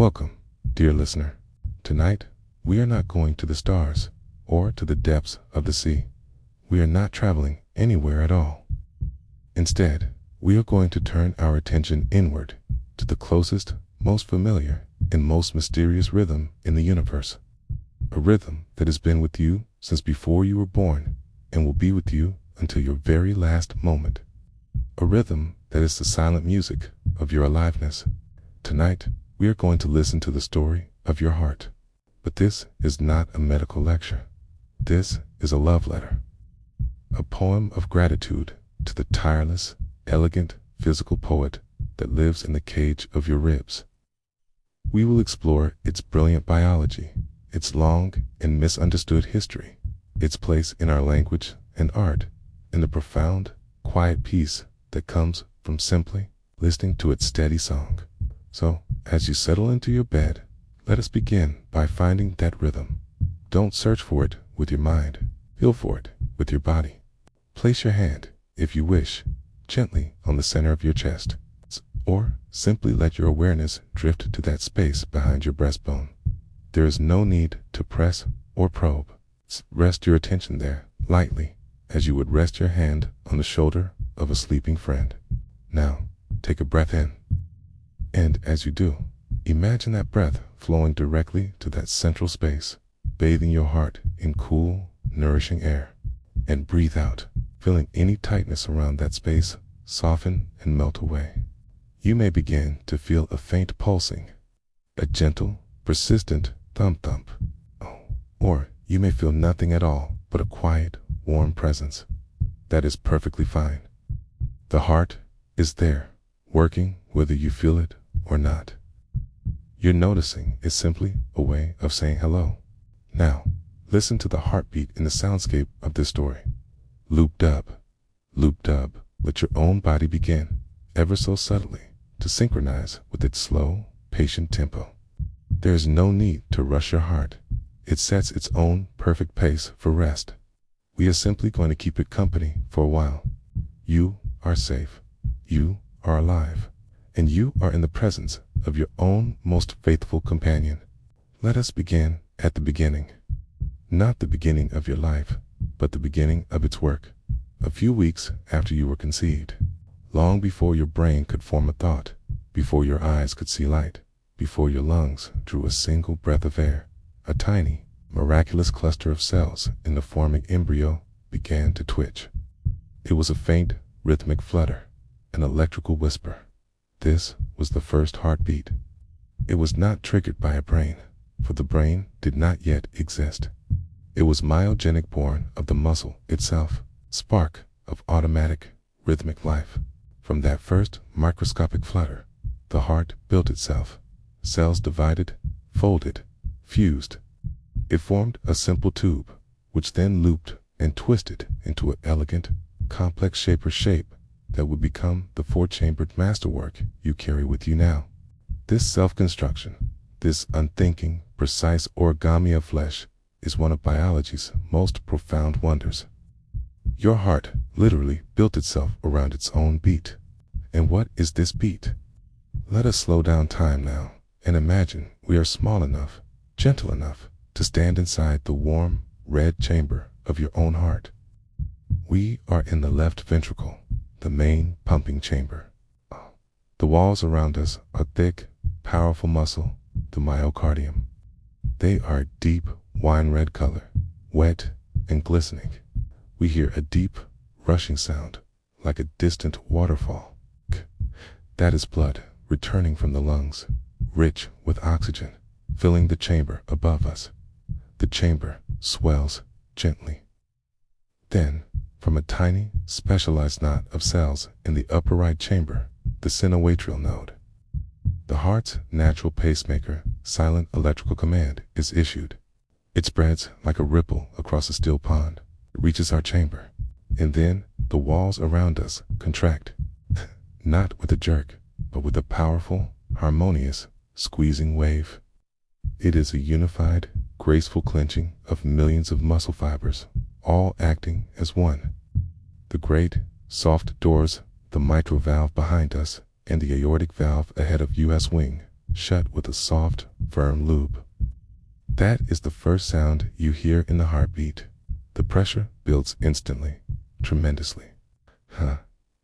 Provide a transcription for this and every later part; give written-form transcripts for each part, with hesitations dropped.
Welcome, dear listener. Tonight, we are not going to the stars or to the depths of the sea. We are not traveling anywhere at all. Instead, we are going to turn our attention inward to the closest, most familiar, and most mysterious rhythm in the universe. A rhythm that has been with you since before you were born and will be with you until your very last moment. A rhythm that is the silent music of your aliveness. Tonight, we are going to listen to the story of your heart. But this is not a medical lecture. This is a love letter. A poem of gratitude to the tireless, elegant, physical poet that lives in the cage of your ribs. We will explore its brilliant biology, its long and misunderstood history, its place in our language and art, and the profound, quiet peace that comes from simply listening to its steady song. So, as you settle into your bed, let us begin by finding that rhythm. Don't search for it with your mind. Feel for it with your body. Place your hand, if you wish, gently on the center of your chest, or simply let your awareness drift to that space behind your breastbone. There is no need to press or probe. Rest your attention there, lightly, as you would rest your hand on the shoulder of a sleeping friend. Now, take a breath in. And as you do, imagine that breath flowing directly to that central space, bathing your heart in cool, nourishing air. And breathe out, feeling any tightness around that space soften and melt away. You may begin to feel a faint pulsing, a gentle, persistent thump-thump. Or you may feel nothing at all but a quiet, warm presence. That is perfectly fine. The heart is there, working whether you feel it or not. Your noticing is simply a way of saying hello. Now, listen to the heartbeat in the soundscape of this story. Loop-dub, loop-dub. Let your own body begin, ever so subtly, to synchronize with its slow, patient tempo. There is no need to rush your heart. It sets its own perfect pace for rest. We are simply going to keep it company for a while. You are safe. You are alive. And you are in the presence of your own most faithful companion. Let us begin at the beginning. Not the beginning of your life, but the beginning of its work. A few weeks after you were conceived. Long before your brain could form a thought, before your eyes could see light, before your lungs drew a single breath of air, a tiny, miraculous cluster of cells in the forming embryo began to twitch. It was a faint, rhythmic flutter, an electrical whisper. This was the first heartbeat. It was not triggered by a brain, for the brain did not yet exist. It was myogenic, born of the muscle itself, spark of automatic, rhythmic life. From that first microscopic flutter, the heart built itself. Cells divided, folded, fused. It formed a simple tube, which then looped and twisted into an elegant, complex shape that would become the four-chambered masterwork you carry with you now. This self-construction, this unthinking, precise origami of flesh, is one of biology's most profound wonders. Your heart literally built itself around its own beat. And what is this beat? Let us slow down time now and imagine we are small enough, gentle enough, to stand inside the warm, red chamber of your own heart. We are in the left ventricle, the main pumping chamber. The walls around us are thick, powerful muscle, the myocardium. They are deep, wine-red color, wet and glistening. We hear a deep, rushing sound, like a distant waterfall. That is blood returning from the lungs, rich with oxygen, filling the chamber above us. The chamber swells gently. Then, from a tiny, specialized knot of cells in the upper right chamber, the sinoatrial node. The heart's natural pacemaker, silent electrical command is issued. It spreads like a ripple across a still pond. It reaches our chamber, and then the walls around us contract, not with a jerk, but with a powerful, harmonious, squeezing wave. It is a unified, graceful clenching of millions of muscle fibers, all acting as one. The great, soft doors, the mitral valve behind us, and the aortic valve ahead of us swing shut with a soft, firm lube. That is the first sound you hear in the heartbeat. The pressure builds instantly, tremendously.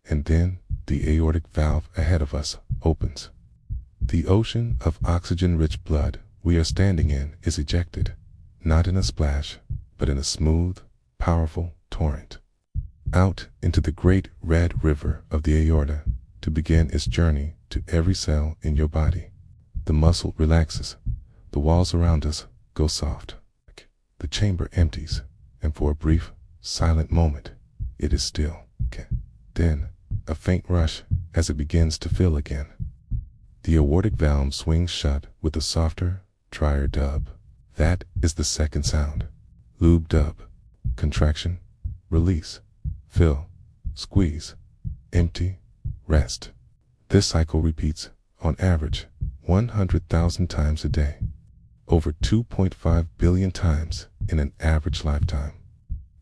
And then the aortic valve ahead of us opens. The ocean of oxygen-rich blood we are standing in is ejected, not in a splash, but in a smooth, powerful torrent, out into the great red river of the aorta to begin its journey to every cell in your body. The muscle relaxes, the walls around us go soft, the chamber empties, and for a brief, silent moment, it is still. Then, a faint rush as it begins to fill again. The aortic valve swings shut with a softer, drier dub. That is the second sound. Lube dub. Contraction, release, fill, squeeze, empty, rest. This cycle repeats, on average, 100,000 times a day. Over 2.5 billion times in an average lifetime.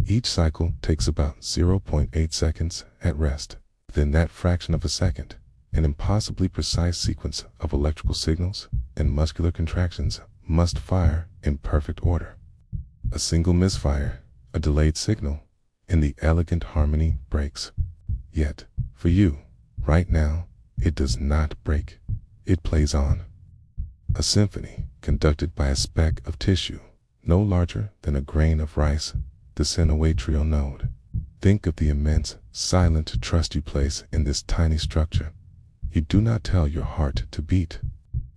Each cycle takes about 0.8 seconds at rest. Within that fraction of a second, an impossibly precise sequence of electrical signals and muscular contractions must fire in perfect order. A single misfire, a delayed signal, and the elegant harmony breaks. Yet, for you, right now, it does not break. It plays on. A symphony conducted by a speck of tissue, no larger than a grain of rice, the sinoatrial node. Think of the immense, silent trust you place in this tiny structure. You do not tell your heart to beat.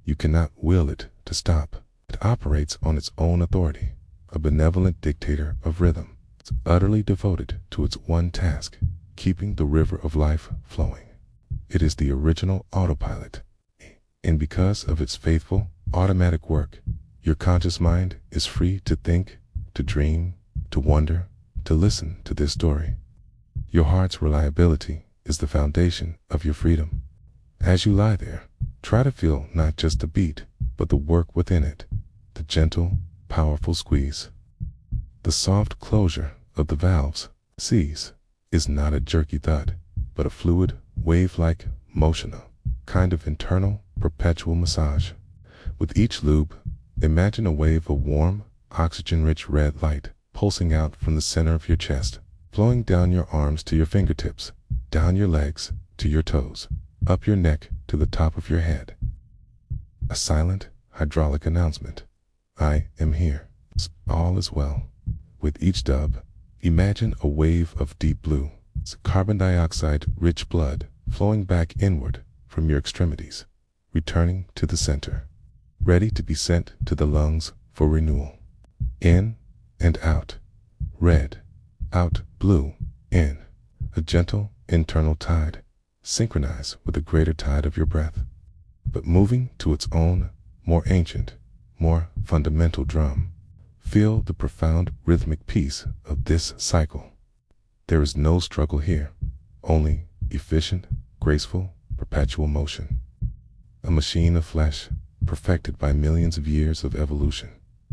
You cannot will it to stop. It operates on its own authority, a benevolent dictator of rhythm. It's utterly devoted to its one task, keeping the river of life flowing. It is the original autopilot. And because of its faithful, automatic work, your conscious mind is free to think, to dream, to wonder, to listen to this story. Your heart's reliability is the foundation of your freedom. As you lie there, try to feel not just the beat, but the work within it, the gentle, powerful squeeze. The soft closure of the valves, C's, is not a jerky thud, but a fluid, wave-like motion, a kind of internal, perpetual massage. With each lube, imagine a wave of warm, oxygen-rich red light pulsing out from the center of your chest, flowing down your arms to your fingertips, down your legs to your toes, up your neck to the top of your head. A silent, hydraulic announcement. I am here. All is well. With each dub, imagine a wave of deep blue, carbon dioxide-rich blood flowing back inward from your extremities, returning to the center, ready to be sent to the lungs for renewal. In and out, red, out, blue, in, a gentle internal tide, synchronized with the greater tide of your breath, but moving to its own, more ancient, more fundamental drum. Feel the profound rhythmic peace of this cycle. There is no struggle here, only efficient, graceful, perpetual motion. A machine of flesh, perfected by millions of years of evolution,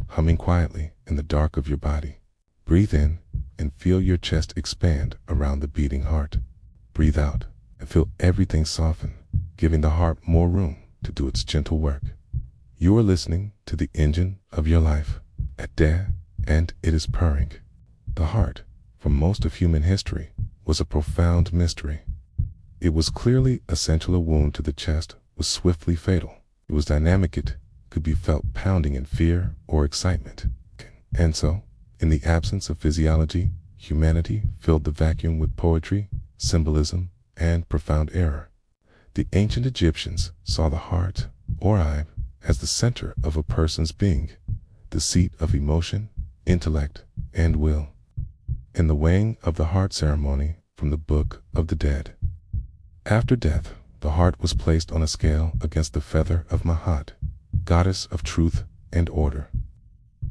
humming quietly in the dark of your body. Breathe in and feel your chest expand around the beating heart. Breathe out and feel everything soften, giving the heart more room to do its gentle work. You are listening to the engine of your life, at there, and it is purring. The heart, for most of human history, was a profound mystery. It was clearly essential. A wound to the chest was swiftly fatal. It was dynamic. It could be felt pounding in fear or excitement. And so, in the absence of physiology, humanity filled the vacuum with poetry, symbolism, and profound error. The ancient Egyptians saw the heart, or eye, as the center of a person's being, the seat of emotion, intellect, and will. In the weighing of the heart ceremony from the Book of the Dead. After death, the heart was placed on a scale against the feather of Mahat, goddess of truth and order.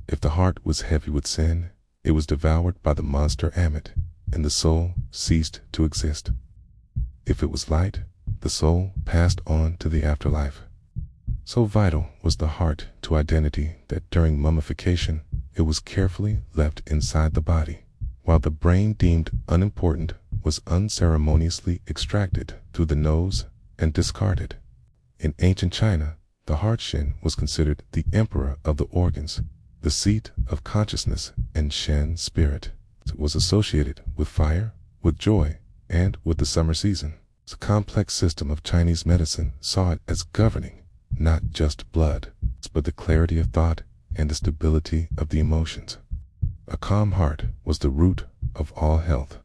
If the heart was heavy with sin, it was devoured by the monster Ammit, and the soul ceased to exist. If it was light, the soul passed on to the afterlife. So vital was the heart to identity that during mummification, it was carefully left inside the body, while the brain deemed unimportant was unceremoniously extracted through the nose and discarded. In ancient China, The heart Shen was considered the emperor of the organs, the seat of consciousness, and Shen spirit. It was associated with fire, with joy, and with the summer season. The complex system of Chinese medicine saw it as governing not just blood, but the clarity of thought and the stability of the emotions. A calm heart was the root of all health.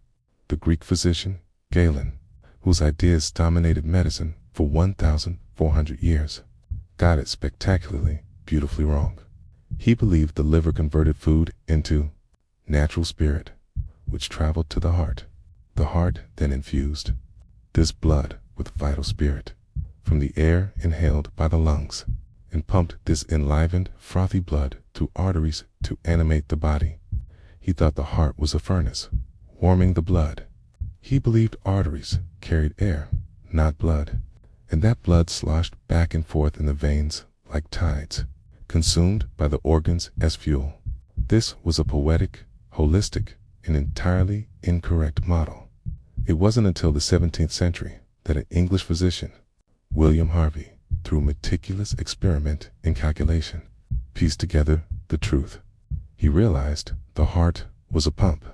The Greek physician, Galen, whose ideas dominated medicine for 1,400 years, got it spectacularly, beautifully wrong. He believed the liver converted food into natural spirit, which traveled to the heart. The heart then infused this blood with vital spirit from the air inhaled by the lungs and pumped this enlivened, frothy blood through arteries to animate the body. He thought the heart was a furnace, warming the blood. He believed arteries carried air, not blood, and that blood sloshed back and forth in the veins like tides, consumed by the organs as fuel. This was a poetic, holistic, and entirely incorrect model. It wasn't until the 17th century that an English physician, William Harvey, through meticulous experiment and calculation, pieced together the truth. He realized the heart was a pump.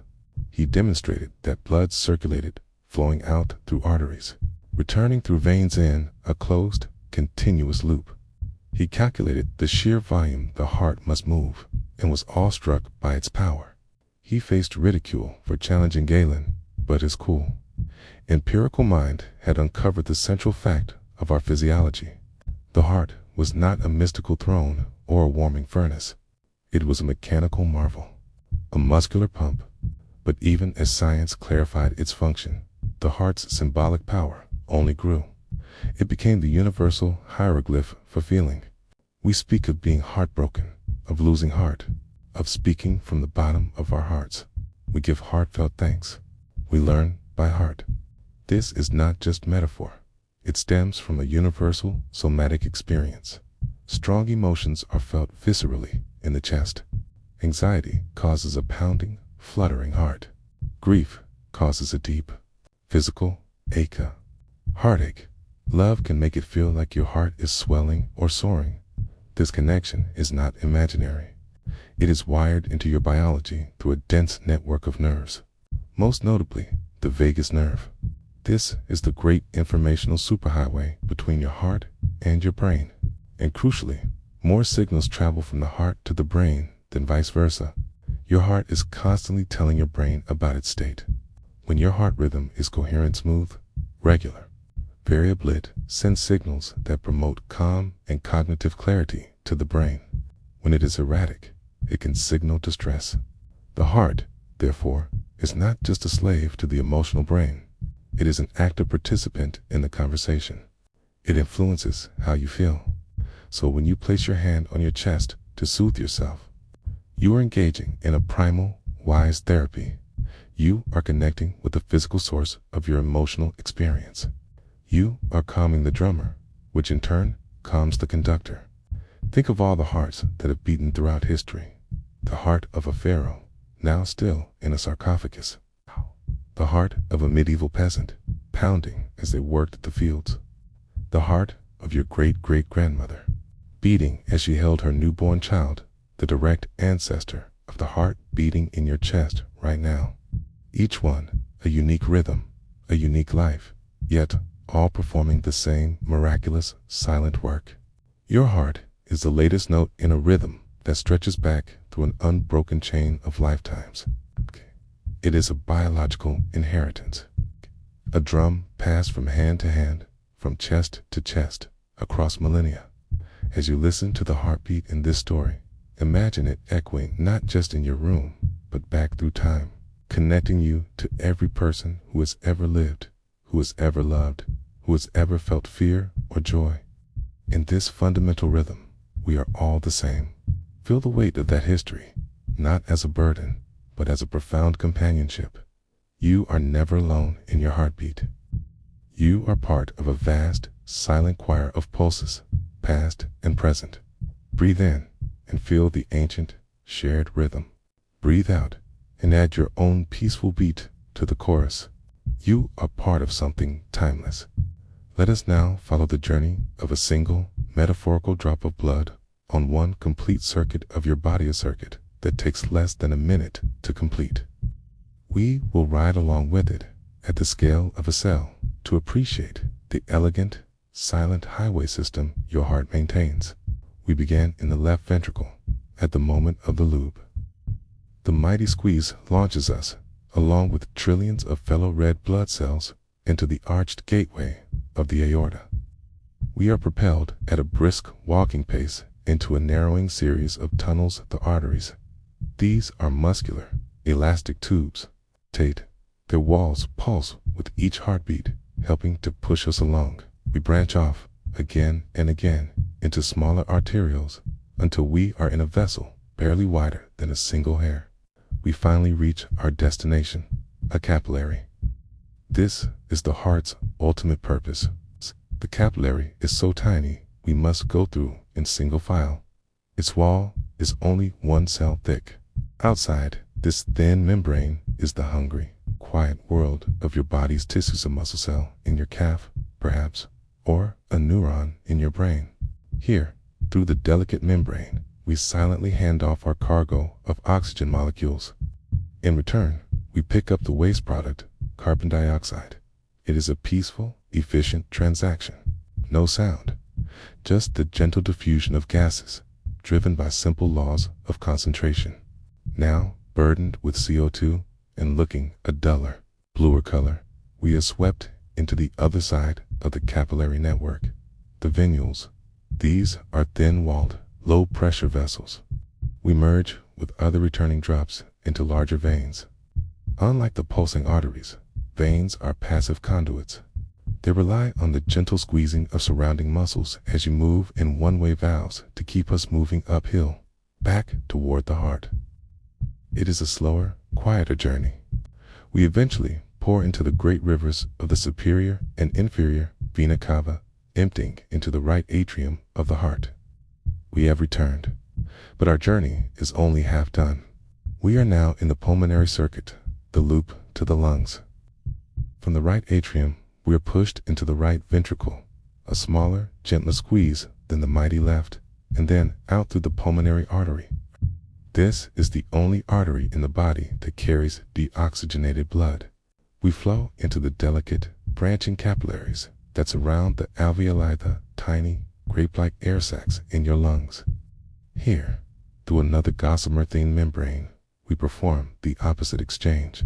He demonstrated that blood circulated, flowing out through arteries, returning through veins in a closed, continuous loop. He calculated the sheer volume the heart must move, and was awestruck by its power. He faced ridicule for challenging Galen, but his cool, empirical mind had uncovered the central fact of our physiology. The heart was not a mystical throne or a warming furnace. It was a mechanical marvel, a muscular pump. But even as science clarified its function, the heart's symbolic power only grew. It became the universal hieroglyph for feeling. We speak of being heartbroken, of losing heart, of speaking from the bottom of our hearts. We give heartfelt thanks. We learn by heart. This is not just metaphor. It stems from a universal somatic experience. Strong emotions are felt viscerally in the chest. Anxiety causes a pounding, fluttering heart. Grief causes a deep, physical ache, heartache. Love can make it feel like your heart is swelling or soaring. This connection is not imaginary. It is wired into your biology through a dense network of nerves, most notably the vagus nerve. This is the great informational superhighway between your heart and your brain. And crucially, more signals travel from the heart to the brain than vice versa. Your heart is constantly telling your brain about its state. When your heart rhythm is coherent, smooth, regular, variable, it sends signals that promote calm and cognitive clarity to the brain. When it is erratic, it can signal distress. The heart, therefore, is not just a slave to the emotional brain. It is an active participant in the conversation. It influences how you feel. So when you place your hand on your chest to soothe yourself, you are engaging in a primal, wise therapy. You are connecting with the physical source of your emotional experience. You are calming the drummer, which in turn calms the conductor. Think of all the hearts that have beaten throughout history. The heart of a pharaoh, now still in a sarcophagus. The heart of a medieval peasant, pounding as they worked the fields. The heart of your great-great-grandmother, beating as she held her newborn child, the direct ancestor of the heart beating in your chest right now. Each one a unique rhythm, a unique life, yet all performing the same miraculous, silent work. Your heart is the latest note in a rhythm that stretches back through an unbroken chain of lifetimes. It is a biological inheritance, a drum passed from hand to hand, from chest to chest, across millennia. As you listen to the heartbeat in this story, imagine it echoing not just in your room, but back through time, connecting you to every person who has ever lived, who has ever loved, who has ever felt fear or joy. In this fundamental rhythm, we are all the same. Feel the weight of that history, not as a burden, but as a profound companionship. You are never alone in your heartbeat. You are part of a vast, silent choir of pulses, past and present. Breathe in and feel the ancient, shared rhythm. Breathe out and add your own peaceful beat to the chorus. You are part of something timeless. Let us now follow the journey of a single, metaphorical drop of blood on one complete circuit of your body, a circuit that takes less than a minute to complete. We will ride along with it at the scale of a cell to appreciate the elegant, silent highway system your heart maintains. We began in the left ventricle at the moment of the loop. The mighty squeeze launches us, along with trillions of fellow red blood cells, into the arched gateway of the aorta. We are propelled at a brisk walking pace into a narrowing series of tunnels, the arteries. These are muscular, elastic tubes. Their walls pulse with each heartbeat, helping to push us along. We branch off again and again into smaller arterioles until we are in a vessel barely wider than a single hair. We finally reach our destination, a capillary. This is the heart's ultimate purpose. The capillary is so tiny we must go through in single file. Its wall is only 1 cell thick. Outside this thin membrane is the hungry, quiet world of your body's tissues, a muscle cell in your calf, perhaps, or a neuron in your brain. Here, through the delicate membrane, we silently hand off our cargo of oxygen molecules. In return, we pick up the waste product, carbon dioxide. It is a peaceful, efficient transaction. No sound, just the gentle diffusion of gases, driven by simple laws of concentration. Now, burdened with CO2 and looking a duller, bluer color, we are swept into the other side of the capillary network, the venules. These are thin-walled, low-pressure vessels. We merge with other returning drops into larger veins. Unlike the pulsing arteries, veins are passive conduits. They rely on the gentle squeezing of surrounding muscles as you move in one-way valves to keep us moving uphill, back toward the heart. It is a slower, quieter journey. We eventually pour into the great rivers of the superior and inferior vena cava, emptying into the right atrium of the heart. We have returned, but our journey is only half done. We are now in the pulmonary circuit, the loop to the lungs. From the right atrium, we are pushed into the right ventricle, a smaller, gentler squeeze than the mighty left, and then out through the pulmonary artery. This is the only artery in the body that carries deoxygenated blood. We flow into the delicate, branching capillaries that surround the alveoli, the tiny, grape-like air sacs in your lungs. Here, through another gossamer-thin membrane, we perform the opposite exchange.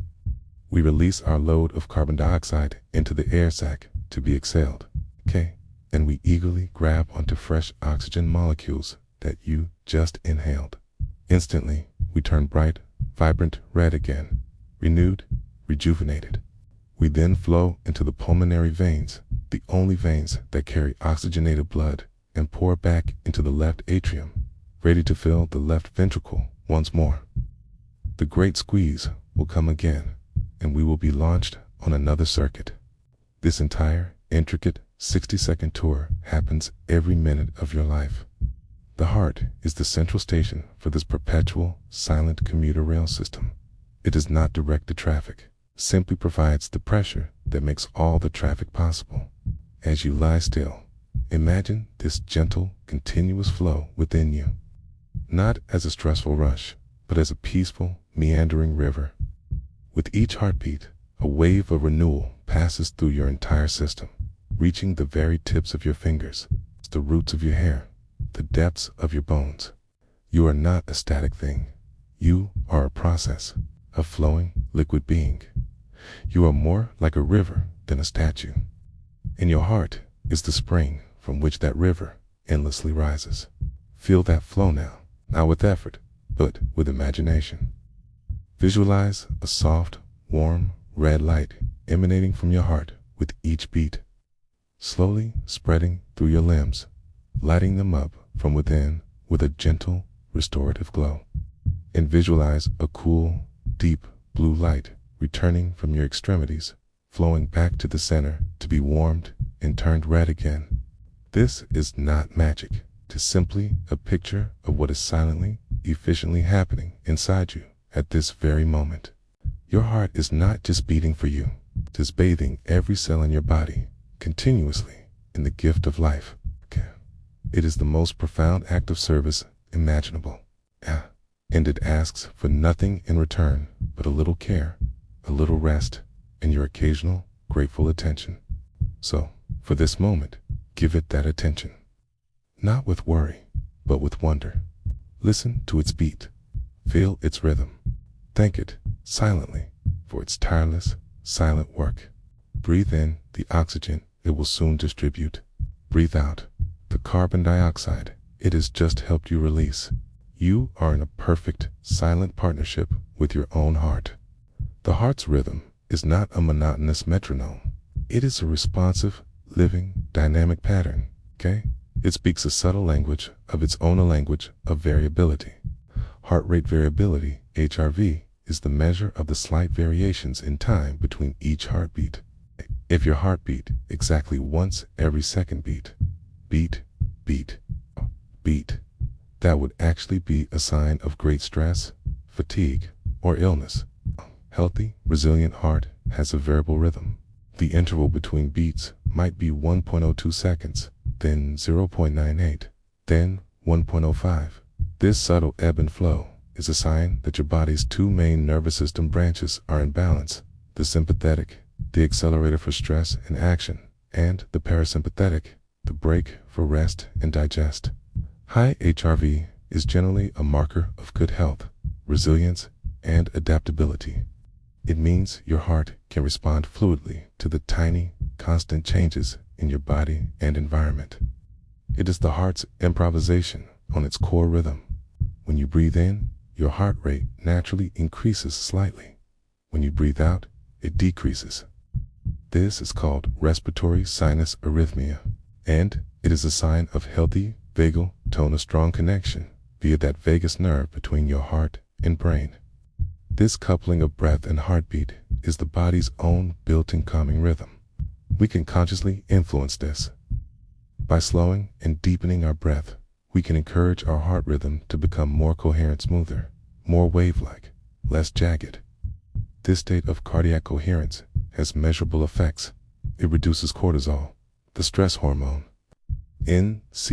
We release our load of carbon dioxide into the air sac to be exhaled, and we eagerly grab onto fresh oxygen molecules that you just inhaled. Instantly, we turn bright, vibrant red again, renewed, rejuvenated. We then flow into the pulmonary veins, the only veins that carry oxygenated blood, and pour back into the left atrium, ready to fill the left ventricle once more. The great squeeze will come again, and we will be launched on another circuit. This entire, intricate, 60-second tour happens every minute of your life. The heart is the central station for this perpetual, silent commuter rail system. It does not direct the traffic, simply provides the pressure that makes all the traffic possible. As you lie still, imagine this gentle, continuous flow within you, not as a stressful rush, but as a peaceful, meandering river. With each heartbeat, a wave of renewal passes through your entire system, reaching the very tips of your fingers, the roots of your hair, the depths of your bones. You are not a static thing. You are a process, a flowing, liquid being. You are more like a river than a statue. And your heart is the spring from which that river endlessly rises. Feel that flow now, not with effort, but with imagination. Visualize a soft, warm, red light emanating from your heart with each beat, slowly spreading through your limbs, lighting them up from within with a gentle, restorative glow. And visualize a cool, deep blue light returning from your extremities, flowing back to the center to be warmed and turned red again. This is not magic. It is simply a picture of what is silently, efficiently happening inside you at this very moment. Your heart is not just beating for you. It is bathing every cell in your body, continuously, in the gift of life. It is the most profound act of service imaginable. And it asks for nothing in return but a little care, a little rest, and your occasional grateful attention. So, for this moment, give it that attention. Not with worry, but with wonder. Listen to its beat. Feel its rhythm. Thank it, silently, for its tireless, silent work. Breathe in the oxygen it will soon distribute. Breathe out the carbon dioxide it has just helped you release. You are in a perfect, silent partnership with your own heart. The heart's rhythm is not a monotonous metronome. It is a responsive, living, dynamic pattern, okay? It speaks a subtle language of its own, a language of variability. Heart rate variability, HRV, is the measure of the slight variations in time between each heartbeat. If your heart beat exactly once every second beat, beat, that would actually be a sign of great stress, fatigue, or illness. Healthy, resilient heart has a variable rhythm. The interval between beats might be 1.02 seconds, then 0.98, then 1.05. This subtle ebb and flow is a sign that your body's two main nervous system branches are in balance: the sympathetic, the accelerator for stress and action, and the parasympathetic, the brake for rest and digest. High HRV is generally a marker of good health, resilience, and adaptability. It means your heart can respond fluidly to the tiny, constant changes in your body and environment. It is the heart's improvisation on its core rhythm. When you breathe in, your heart rate naturally increases slightly. When you breathe out, it decreases. This is called respiratory sinus arrhythmia, and it is a sign of healthy vagal tone, a strong connection via that vagus nerve between your heart and brain. This coupling of breath and heartbeat is the body's own built-in calming rhythm. We can consciously influence this. By slowing and deepening our breath, we can encourage our heart rhythm to become more coherent, smoother, more wave-like, less jagged. This state of cardiac coherence has measurable effects. It reduces cortisol, the stress hormone, NCREASESA,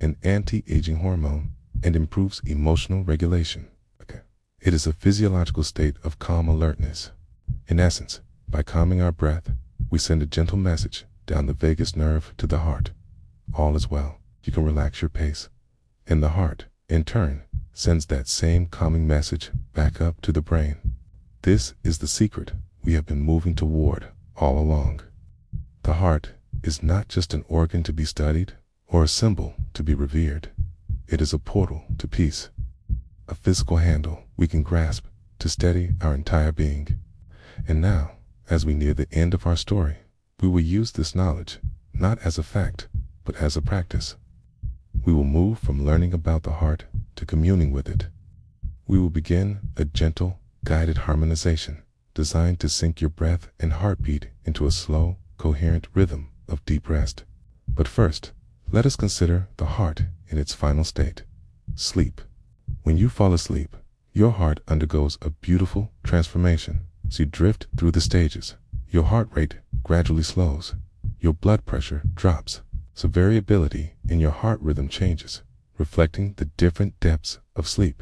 an anti-aging hormone, and improves emotional regulation. It is a physiological state of calm alertness. In essence, by calming our breath, we send a gentle message down the vagus nerve to the heart. All is well. You can relax your pace. And the heart, in turn, sends that same calming message back up to the brain. This is the secret we have been moving toward all along. The heart is not just an organ to be studied or a symbol to be revered. It is a portal to peace, a physical handle we can grasp to steady our entire being. And now, as we near the end of our story, we will use this knowledge not as a fact, but as a practice. We will move from learning about the heart to communing with it. We will begin a gentle, guided harmonization designed to sync your breath and heartbeat into a slow, coherent rhythm of deep rest. But first, let us consider the heart in its final state, sleep. When you fall asleep, your heart undergoes a beautiful transformation. As you drift through the stages, your heart rate gradually slows, your blood pressure drops, so variability in your heart rhythm changes, reflecting the different depths of sleep.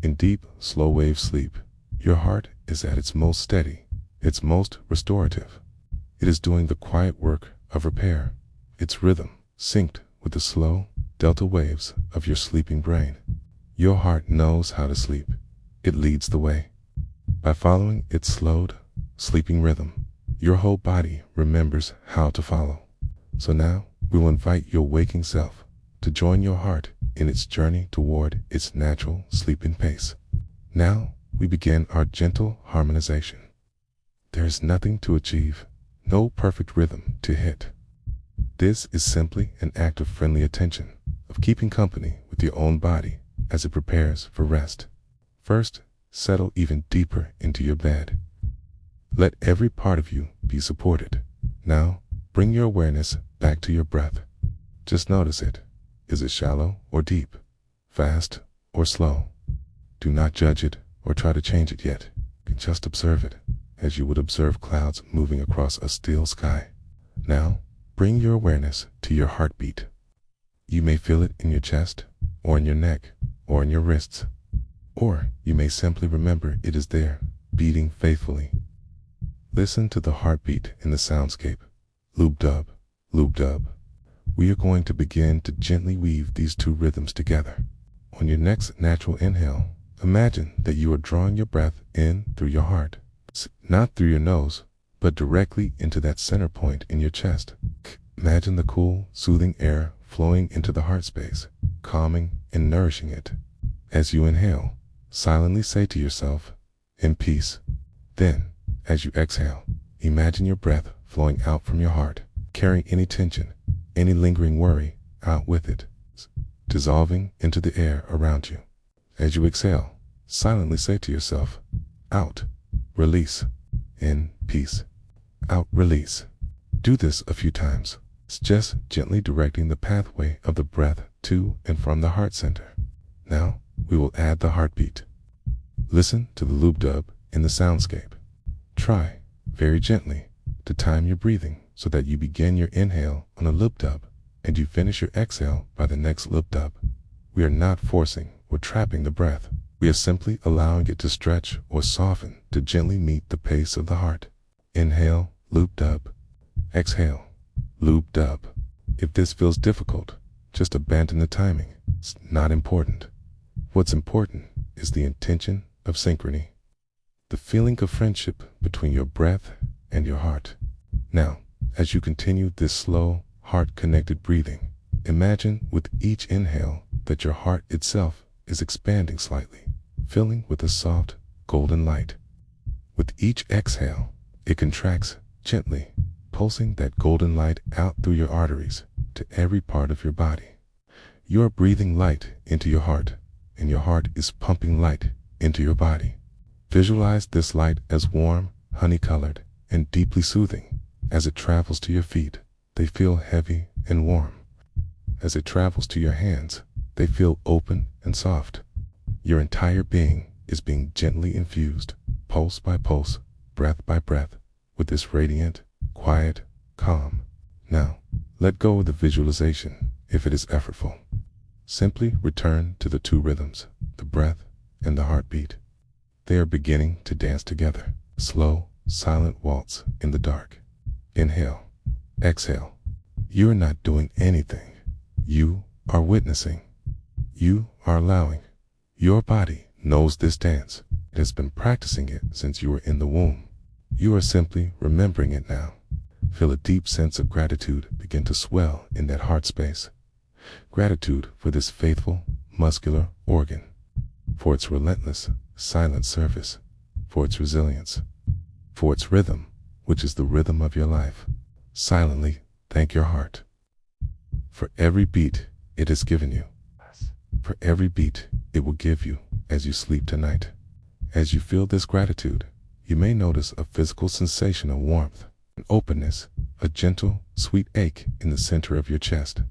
In deep, slow-wave sleep, your heart is at its most steady, its most restorative. It is doing the quiet work of repair, its rhythm synced with the slow delta waves of your sleeping brain. Your heart knows how to sleep. It leads the way. By following its slowed, sleeping rhythm, your whole body remembers how to follow. So now, we will invite your waking self to join your heart in its journey toward its natural sleeping pace. Now, we begin our gentle harmonization. There is nothing to achieve, no perfect rhythm to hit. This is simply an act of friendly attention, of keeping company with your own body as it prepares for rest. First, settle even deeper into your bed. Let every part of you be supported. Now, bring your awareness back to your breath. Just notice it. Is it shallow or deep? Fast or slow? Do not judge it or try to change it yet. Just observe it as you would observe clouds moving across a still sky. Now, bring your awareness to your heartbeat. You may feel it in your chest, or in your neck, or in your wrists. Or you may simply remember it is there, beating faithfully. Listen to the heartbeat in the soundscape. Loop-dub, loop-dub. We are going to begin to gently weave these two rhythms together. On your next natural inhale, imagine that you are drawing your breath in through your heart. Not through your nose, but directly into that center point in your chest. Imagine the cool, soothing air flowing into the heart space, calming and nourishing it. As you inhale, silently say to yourself, "In peace." Then, as you exhale, imagine your breath flowing out from your heart, carrying any tension, any lingering worry out with it, dissolving into the air around you. As you exhale, silently say to yourself, "Out, release, in peace." Out, release. Do this a few times. It's just gently directing the pathway of the breath to and from the heart center. Now, we will add the heartbeat. Listen to the loop-dub in the soundscape. Try, very gently, to time your breathing so that you begin your inhale on a loop-dub and you finish your exhale by the next loop-dub. We are not forcing or trapping the breath. We are simply allowing it to stretch or soften to gently meet the pace of the heart. Inhale, loop-dub. Exhale, loop-dub. If this feels difficult, just abandon the timing. It's not important. What's important is the intention of synchrony, the feeling of friendship between your breath and your heart. Now, as you continue this slow, heart-connected breathing, imagine with each inhale that your heart itself is expanding slightly, filling with a soft, golden light. With each exhale, it contracts gently, pulsing that golden light out through your arteries to every part of your body. You are breathing light into your heart, and your heart is pumping light into your body. Visualize this light as warm, honey-colored, and deeply soothing. As it travels to your feet, they feel heavy and warm. As it travels to your hands, they feel open and soft. Your entire being is being gently infused, pulse by pulse, breath by breath, with this radiant, quiet calm. Now, let go of the visualization if it is effortful. Simply return to the two rhythms, the breath and the heartbeat. They are beginning to dance together, slow, silent waltz in the dark. Inhale, exhale. You are not doing anything. You are witnessing. You are allowing. Your body knows this dance. It has been practicing it since you were in the womb. You are simply remembering it now. Feel a deep sense of gratitude begin to swell in that heart space. Gratitude for this faithful, muscular organ, for its relentless, silent service, for its resilience, for its rhythm, which is the rhythm of your life. Silently thank your heart for every beat it has given you, for every beat it will give you as you sleep tonight. As you feel this gratitude, you may notice a physical sensation of warmth, an openness, a gentle, sweet ache in the center of your chest.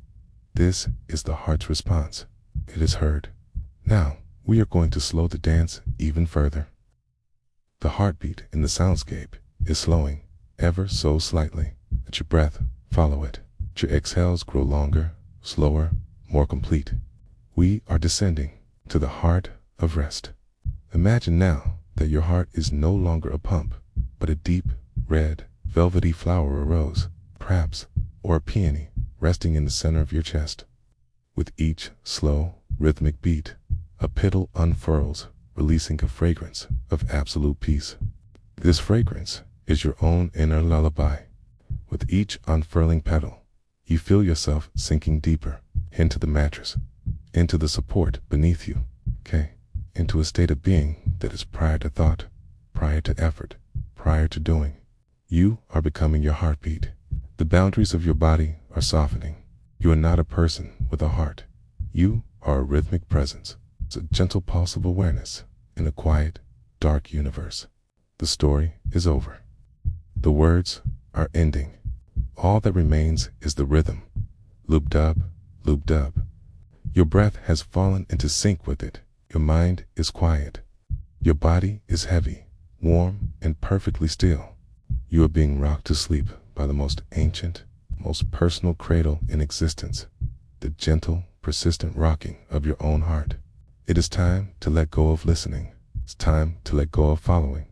This is the heart's response. It is heard. Now, we are going to slow the dance even further. The heartbeat in the soundscape is slowing, ever so slightly. Let your breath follow it. Let your exhales grow longer, slower, more complete. We are descending to the heart of rest. Imagine now that your heart is no longer a pump, but a deep, red, velvety flower or rose, perhaps, or a peony, resting in the center of your chest. With each slow, rhythmic beat, a petal unfurls, releasing a fragrance of absolute peace. This fragrance is your own inner lullaby. With each unfurling petal, you feel yourself sinking deeper into the mattress, into the support beneath you, into a state of being that is prior to thought, prior to effort, prior to doing. You are becoming your heartbeat. The boundaries of your body are softening. You are not a person with a heart. You are a rhythmic presence. It's a gentle pulse of awareness in a quiet, dark universe. The story is over. The words are ending. All that remains is the rhythm. Loop-dub, loop-dub. Your breath has fallen into sync with it. Your mind is quiet. Your body is heavy, warm and perfectly still. You are being rocked to sleep by the most ancient, most personal cradle in existence, the gentle, persistent rocking of your own heart. It is time to let go of listening. It's time to let go of following.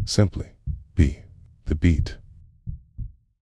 Simply be the beat.